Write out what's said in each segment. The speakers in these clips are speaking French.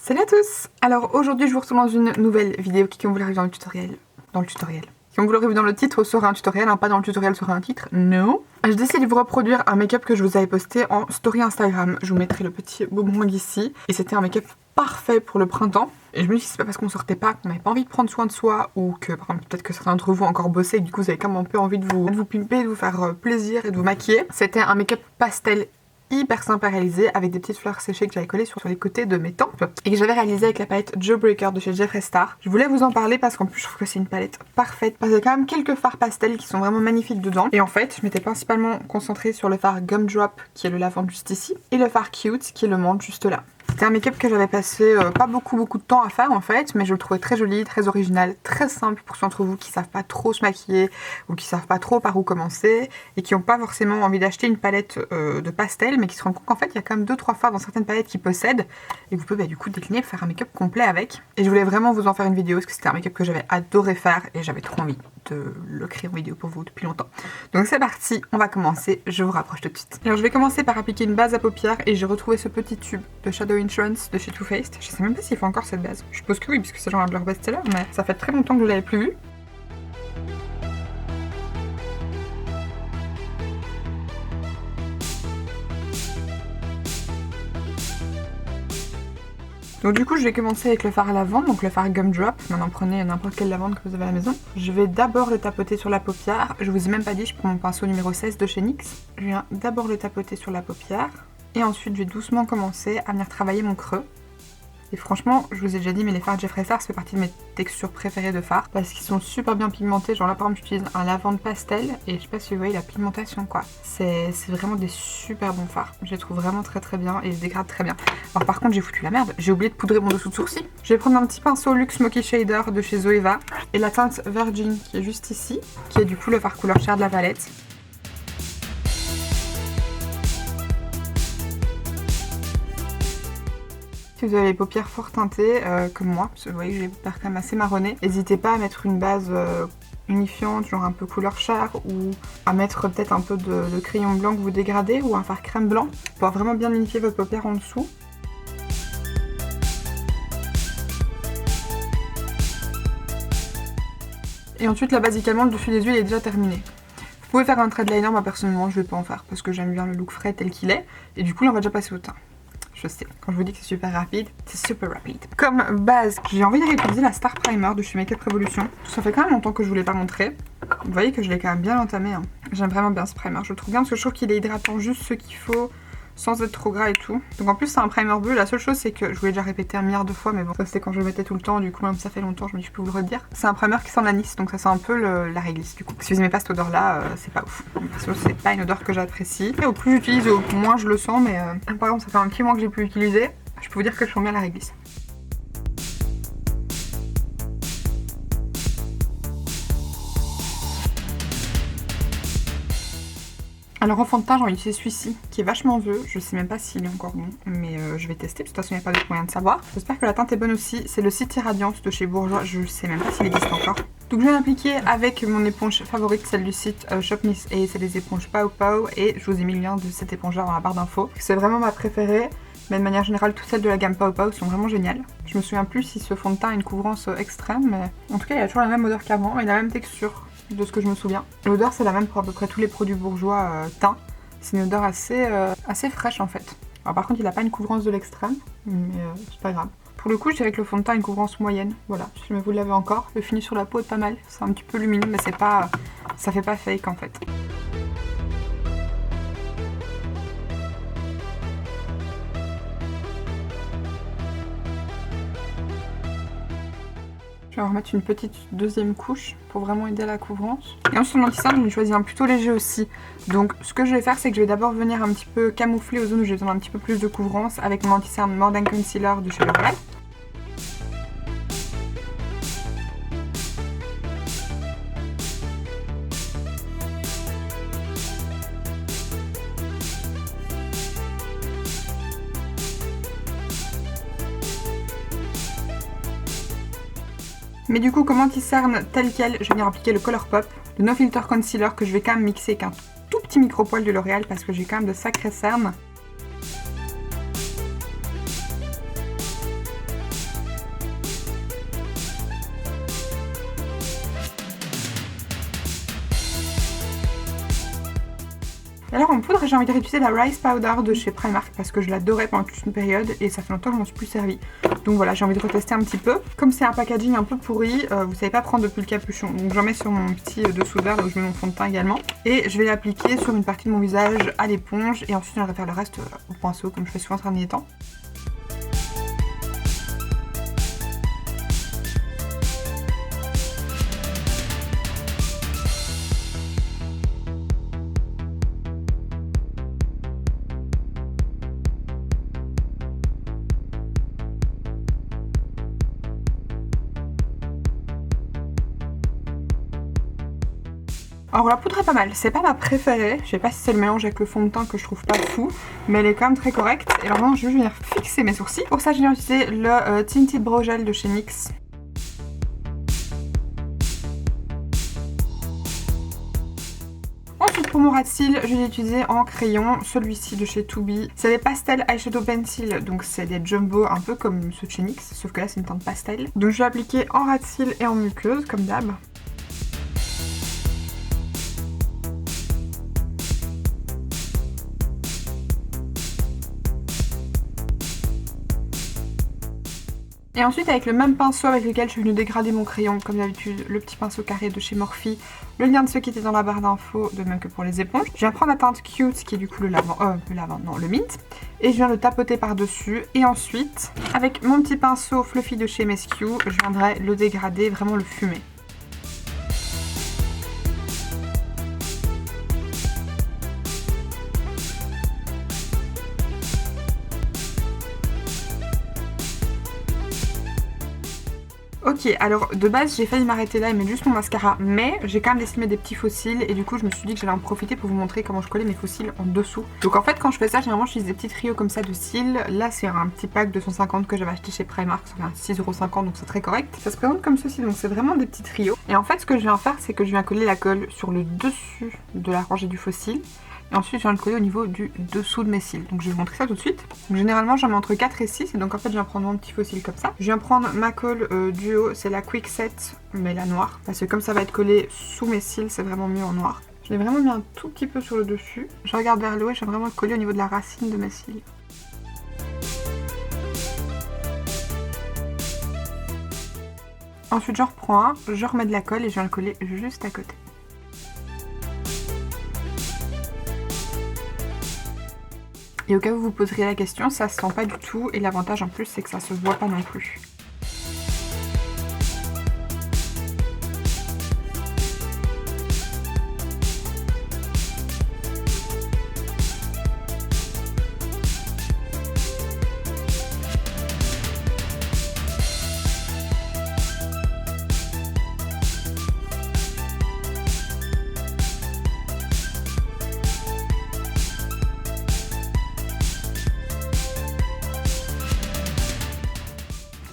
Salut à tous! Alors aujourd'hui je vous retrouve dans une nouvelle vidéo qui, comme vous l'aurez vu dans le tutoriel, comme vous l'aurez vu dans le titre, sera un tutoriel, hein, pas dans le tutoriel sera un titre, non. J'ai décidé de vous reproduire un make-up que je vous avais posté en story Instagram. Je vous mettrai le petit boomerang ici. Et c'était un make-up parfait pour le printemps. Et je me dis que c'est pas parce qu'on sortait pas, qu'on n'avait pas envie de prendre soin de soi, ou que par exemple peut-être que certains d'entre vous ont encore bossé et que du coup vous avez quand même un peu envie de vous pimper, de vous faire plaisir et de vous maquiller. C'était un make-up pastel hyper sympa réalisé avec des petites fleurs séchées que j'avais collées sur les côtés de mes tempes et que j'avais réalisé avec la palette Jawbreaker de chez Jeffree Star. Je voulais vous en parler parce qu'en plus je trouve que c'est une palette parfaite parce qu'il y a quand même quelques fards pastels qui sont vraiment magnifiques dedans. Et en fait je m'étais principalement concentrée sur le fard Gumdrop qui est le lavande juste ici et le fard Cute qui est le menthe juste là. C'était un make-up que j'avais passé pas beaucoup de temps à faire en fait, mais je le trouvais très joli, très original, très simple pour ceux d'entre vous qui savent pas trop se maquiller ou qui savent pas trop par où commencer et qui n'ont pas forcément envie d'acheter une palette de pastel, mais qui se rendent compte qu'en fait il y a quand même 2-3 fards dans certaines palettes qui possèdent et vous pouvez du coup décliner, faire un make-up complet avec. Et je voulais vraiment vous en faire une vidéo parce que c'était un make-up que j'avais adoré faire et j'avais trop envie de le créer en vidéo pour vous depuis longtemps. Donc c'est parti, on va commencer, je vous rapproche tout de suite. Alors je vais commencer par appliquer une base à paupières et j'ai retrouvé ce petit tube de Shadow Insurance de chez Too Faced. Je sais même pas s'il fait encore cette base. Je suppose que oui, puisque c'est genre un de leurs best-sellers, mais ça fait très longtemps que je l'avais plus vu. Donc du coup je vais commencer avec le fard à lavande, donc le fard Gumdrop. Maintenant prenez n'importe quelle lavande que vous avez à la maison. Je vais d'abord le tapoter sur la paupière. Je vous ai même pas dit, je prends mon pinceau numéro 16 de chez NYX. Je viens d'abord le tapoter sur la paupière. Et ensuite je vais doucement commencer à venir travailler mon creux. Et franchement, je vous ai déjà dit, mais les fards Jeffree Star, ça fait partie de mes textures préférées de fards. Parce qu'ils sont super bien pigmentés. Genre là par exemple j'utilise un lavande pastel. Et je sais pas si vous voyez la pigmentation quoi. C'est vraiment des super bons fards. Je les trouve vraiment très bien et ils se dégradent très bien. Alors par contre j'ai foutu la merde. J'ai oublié de poudrer mon dessous de sourcil. Je vais prendre un petit pinceau Luxe Smoky Shader de chez Zoeva. Et la teinte Virgin qui est juste ici. Qui est du coup le fard couleur chair de la palette. Si vous avez les paupières fort teintées, comme moi, parce que vous voyez que j'ai les paupières quand même assez marronnées, n'hésitez pas à mettre une base unifiante, genre un peu couleur chair, ou à mettre peut-être un peu de crayon blanc que vous dégradez, ou un fard crème blanc, pour vraiment bien unifier votre paupière en dessous. Et ensuite, là, basiquement, le dessus des yeux il est déjà terminé. Vous pouvez faire un trait de liner, moi personnellement je vais pas en faire, parce que j'aime bien le look frais tel qu'il est, et du coup là on va déjà passer au teint. Je sais, quand je vous dis que c'est super rapide, c'est super rapide. Comme base, j'ai envie de réutiliser la Star Primer de chez Makeup Revolution. Ça fait quand même longtemps que je vous l'ai pas montré. Vous voyez que je l'ai quand même bien entamé. Hein. J'aime vraiment bien ce primer, je le trouve bien parce que je trouve qu'il est hydratant juste ce qu'il faut, sans être trop gras et tout. Donc en plus c'est un primer bleu, la seule chose c'est que, je vous l'ai déjà répété un milliard de fois, mais bon, ça c'était quand je le mettais tout le temps, du coup même ça fait longtemps, je me dis je peux vous le redire. C'est un primer qui sent l'anis, donc ça sent un peu la réglisse du coup. Si vous aimez pas cette odeur là, c'est pas ouf. Parce que c'est pas une odeur que j'apprécie. Et au plus j'utilise, au moins je le sens, mais par exemple ça fait un petit mois que j'ai pu l'utiliser. Je peux vous dire que je sens bien la réglisse. Alors en fond de teint j'ai envie d'utiliser celui-ci qui est vachement vieux, je sais même pas s'il est encore bon, mais je vais tester, de toute façon il n'y a pas d'autre moyen de savoir. J'espère que la teinte est bonne aussi, c'est le City Radiance de chez Bourjois, je sais même pas s'il existe encore. Donc je vais l'appliquer avec mon éponge favorite, celle du site Shop Miss A, c'est les éponges Pow Pow, et je vous ai mis le lien de cette éponge là dans la barre d'infos. C'est vraiment ma préférée, mais de manière générale toutes celles de la gamme Pow Pow sont vraiment géniales. Je me souviens plus si ce fond de teint a une couvrance extrême, mais en tout cas il a toujours la même odeur qu'avant et la même texture. De ce que je me souviens. L'odeur c'est la même pour à peu près tous les produits Bourjois teint. C'est une odeur assez fraîche en fait. Alors par contre il n'a pas une couvrance de l'extrême, mais c'est pas grave. Pour le coup je dirais que le fond de teint a une couvrance moyenne. Voilà, si jamais vous l'avez encore. Le fini sur la peau est pas mal. C'est un petit peu lumineux mais c'est pas, ça fait pas fake en fait. Je vais en remettre une petite deuxième couche pour vraiment aider à la couvrance. Et ensuite, en anti-cerne, j'ai choisi un plutôt léger aussi. Donc, ce que je vais faire, c'est que je vais d'abord venir un petit peu camoufler aux zones où j'ai besoin d'un petit peu plus de couvrance avec mon anti-cerne More Than Concealer de chez L'Oréal. Mais du coup, comme anti-cerne tel quel, je vais venir appliquer le Colourpop, le No Filter Concealer que je vais quand même mixer avec un tout petit micro-poil de L'Oréal parce que j'ai quand même de sacrés cernes. Alors en poudre, j'ai envie de réutiliser la Rice Powder de chez Primark parce que je l'adorais pendant toute une période et ça fait longtemps que je m'en suis plus servi. Donc voilà, j'ai envie de retester un petit peu. Comme c'est un packaging un peu pourri, vous savez pas prendre depuis le capuchon. Donc j'en mets sur mon petit dessous de verre, là où je mets mon fond de teint également. Et je vais l'appliquer sur une partie de mon visage à l'éponge et ensuite je vais faire le reste au pinceau comme je fais souvent ces derniers temps. Alors la poudre est pas mal, c'est pas ma préférée, je sais pas si c'est le mélange avec le fond de teint que je trouve pas fou, mais elle est quand même très correcte. Et alors maintenant je vais venir fixer mes sourcils. Pour ça je viens utiliser le Tinted Brow Gel de chez NYX. Ensuite pour mon ras de cils, je vais l'utiliser en crayon, celui-ci de chez Tubi. C'est des Pastel Eyeshadow Pencil, donc c'est des jumbo un peu comme ceux de chez NYX, sauf que là c'est une teinte pastel. Donc je vais appliquer en ras de cils et en muqueuse comme d'hab. Et ensuite avec le même pinceau avec lequel je suis venue dégrader mon crayon, comme d'habitude, le petit pinceau carré de chez Morphe, le lien de ceux qui étaient dans la barre d'infos, de même que pour les éponges. Je viens prendre la teinte Cute, qui est du coup le mint, et je viens le tapoter par-dessus. Et ensuite, avec mon petit pinceau Fluffy de chez MSQ, je viendrai le dégrader, vraiment le fumer. Ok, alors de base j'ai failli m'arrêter là et mettre juste mon mascara, mais j'ai quand même décidé de mettre des petits faux cils et du coup je me suis dit que j'allais en profiter pour vous montrer comment je collais mes faux cils en dessous. Donc en fait quand je fais ça, généralement j'utilise des petits trios comme ça de cils. Là c'est un petit pack de 150 que j'avais acheté chez Primark, ça fait 6,50 € donc c'est très correct. Ça se présente comme ceci, donc c'est vraiment des petits trios. Et en fait ce que je viens faire, c'est que je viens coller la colle sur le dessus de la rangée du faux cil. Et ensuite je viens le coller au niveau du dessous de mes cils. Donc je vais vous montrer ça tout de suite. Donc généralement j'en mets entre 4 et 6. Et donc en fait je viens prendre mon petit faux cil comme ça. Je viens prendre ma colle duo, c'est la Quick Set, mais la noire. Parce que comme ça va être collé sous mes cils, c'est vraiment mieux en noir. Je l'ai vraiment mis un tout petit peu sur le dessus. Je regarde vers le haut et je viens vraiment le coller au niveau de la racine de mes cils. Ensuite j'en reprends un, je remets de la colle et je viens le coller juste à côté. Et au cas où vous vous poseriez la question, ça se sent pas du tout et l'avantage en plus c'est que ça se voit pas non plus.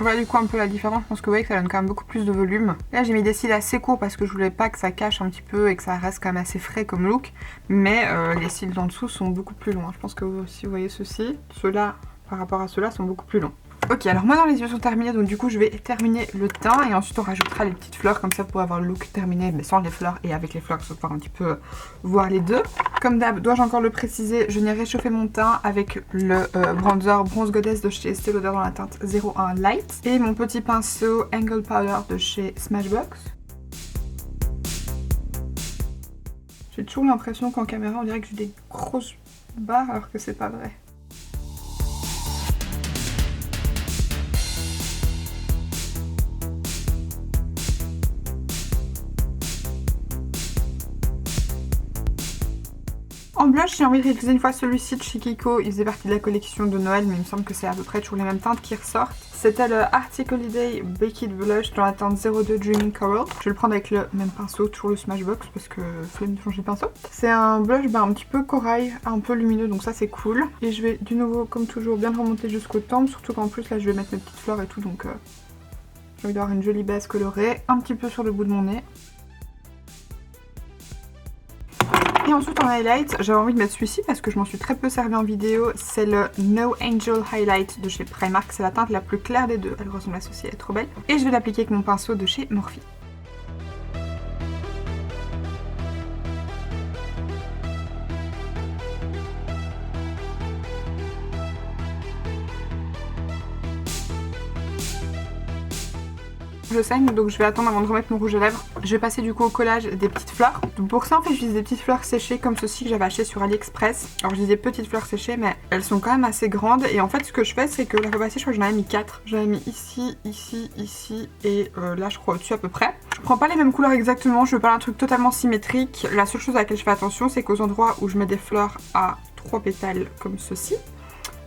Voilà du coup un peu la différence, je pense que vous voyez que ça donne quand même beaucoup plus de volume. Là j'ai mis des cils assez courts parce que je voulais pas que ça cache un petit peu et que ça reste quand même assez frais comme look. Mais les cils d'en dessous sont beaucoup plus longs. Je pense que si vous voyez ceux-ci, ceux-là par rapport à ceux-là sont beaucoup plus longs. Ok, alors maintenant les yeux sont terminés, donc du coup je vais terminer le teint et ensuite on rajoutera les petites fleurs, comme ça pour avoir le look terminé, mais sans les fleurs et avec les fleurs, pour pouvoir un petit peu voir les deux. Comme d'hab, dois-je encore le préciser, je viens réchauffer mon teint avec le bronzer Bronze Goddess de chez Estée Lauder dans la teinte 01 Light et mon petit pinceau Angle Powder de chez Smashbox. J'ai toujours l'impression qu'en caméra on dirait que j'ai des grosses barres alors que c'est pas vrai. En blush, j'ai envie de réutiliser une fois celui-ci de chez Kiko. Il faisait partie de la collection de Noël, mais il me semble que c'est à peu près toujours les mêmes teintes qui ressortent. C'était le Arctic Holiday Baked Blush dans la teinte 02 Dreaming Coral. Je vais le prendre avec le même pinceau, toujours le Smashbox, parce que flemme de changer de pinceau. C'est un blush un petit peu corail, un peu lumineux, donc ça c'est cool. Et je vais de nouveau, comme toujours, bien le remonter jusqu'aux tempes, surtout qu'en plus là je vais mettre mes petites fleurs et tout, donc j'ai envie d'avoir une jolie base colorée, un petit peu sur le bout de mon nez. Et ensuite en highlight, j'avais envie de mettre celui-ci parce que je m'en suis très peu servi en vidéo. C'est le No Angel Highlight de chez Primark. C'est la teinte la plus claire des deux. Elle ressemble à ceci, elle est trop belle. Et je vais l'appliquer avec mon pinceau de chez Morphe. je saigne, donc je vais attendre avant de remettre mon rouge à lèvres. Je vais passer du coup au collage des petites fleurs. Donc pour ça en fait j'utilise des petites fleurs séchées comme ceci que j'avais acheté sur AliExpress. Alors j'ai des petites fleurs séchées mais elles sont quand même assez grandes et en fait ce que je fais c'est que la fois passée je crois que j'en avais mis 4. J'en avais mis ici, ici, ici et là je crois au-dessus à peu près. Je prends pas les mêmes couleurs exactement, je veux pas un truc totalement symétrique. La seule chose à laquelle je fais attention c'est qu'aux endroits où je mets des fleurs à 3 pétales comme ceci,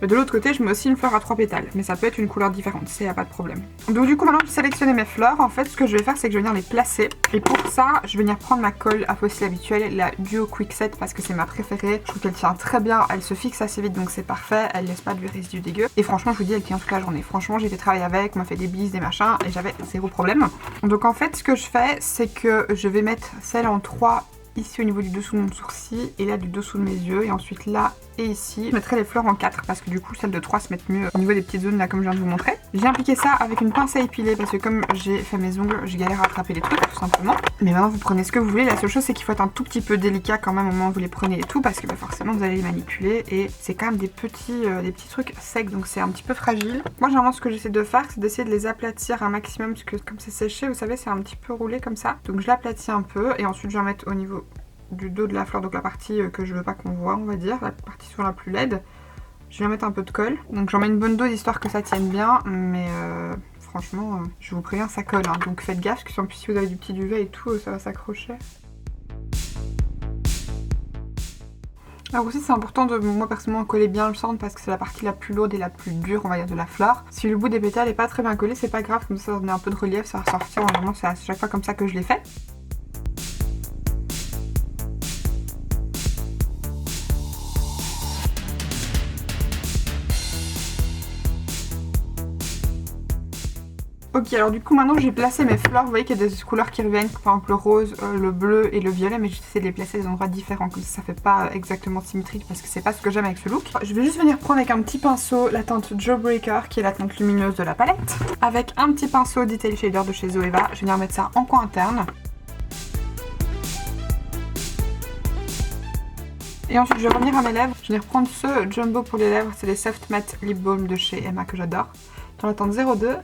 mais de l'autre côté, je mets aussi une fleur à 3 pétales, mais ça peut être une couleur différente, c'est y a pas de problème. Donc du coup, maintenant que j'ai sélectionné mes fleurs, en fait, ce que je vais faire, c'est que je vais venir les placer. Et pour ça, je vais venir prendre ma colle à fossiles habituelle, la Duo Quick Set, parce que c'est ma préférée. Je trouve qu'elle tient très bien, elle se fixe assez vite, donc c'est parfait. Elle laisse pas de résidus dégueu. Et franchement, je vous dis, elle tient toute la journée. Franchement, j'ai été travailler avec, on m'a fait des bises, des machins, et j'avais zéro problème. Donc en fait, ce que je fais, c'est que je vais mettre celle en 3 ici au niveau du dessous de mon sourcil et là du dessous de mes yeux et ensuite là et ici. Je mettrai les fleurs en 4 parce que du coup celles de 3 se mettent mieux au niveau des petites zones là comme je viens de vous montrer. J'ai appliqué ça avec une pince à épiler parce que comme j'ai fait mes ongles, je galère à attraper les trucs tout simplement. Mais maintenant vous prenez ce que vous voulez, la seule chose c'est qu'il faut être un tout petit peu délicat quand même au moment où vous les prenez et tout parce que bah, forcément vous allez les manipuler et c'est quand même des petits trucs secs donc c'est un petit peu fragile. Moi généralement ce que j'essaie de faire c'est d'essayer de les aplatir un maximum parce que comme c'est séché vous savez c'est un petit peu roulé comme ça. Donc je l'aplatis un peu et ensuite je vais en mettre au niveau du dos de la fleur, donc la partie que je veux pas qu'on voit on va dire, la partie sur la plus laide. Je vais mettre un peu de colle, donc j'en mets une bonne dose histoire que ça tienne bien, mais franchement je vous préviens ça colle, hein, donc faites gaffe parce que en plus si vous avez du petit duvet et tout ça va s'accrocher. Alors aussi c'est important de moi personnellement coller bien le centre parce que c'est la partie la plus lourde et la plus dure on va dire de la fleur. Si le bout des pétales est pas très bien collé c'est pas grave, comme ça on met un peu de relief, ça va ressortir, vraiment c'est à chaque fois comme ça que je l'ai fait. Ok, alors du coup maintenant j'ai placé mes fleurs, vous voyez qu'il y a des couleurs qui reviennent, par exemple le rose, le bleu et le violet, mais j'essaie de les placer à des endroits différents, comme ça fait pas exactement symétrique parce que c'est pas ce que j'aime avec ce look. Je vais juste venir prendre avec un petit pinceau la teinte Jawbreaker qui est la teinte lumineuse de la palette. Avec un petit pinceau Detail Shader de chez Zoeva, je vais venir mettre ça en coin interne. Et ensuite je vais revenir à mes lèvres, je vais reprendre ce Jumbo pour les lèvres, c'est les Soft Matte Lip Balm de chez Emma que j'adore. Dans la teinte 02.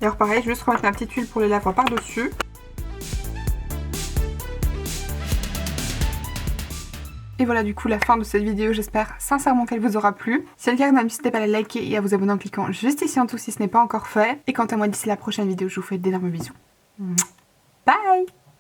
Et alors pareil, je vais juste remettre ma petite huile pour les lèvres par-dessus. Et voilà du coup la fin de cette vidéo, j'espère sincèrement qu'elle vous aura plu. Si c'est le cas, n'hésitez pas à la liker et à vous abonner en cliquant juste ici en dessous si ce n'est pas encore fait. Et quant à moi d'ici la prochaine vidéo, je vous fais d'énormes bisous.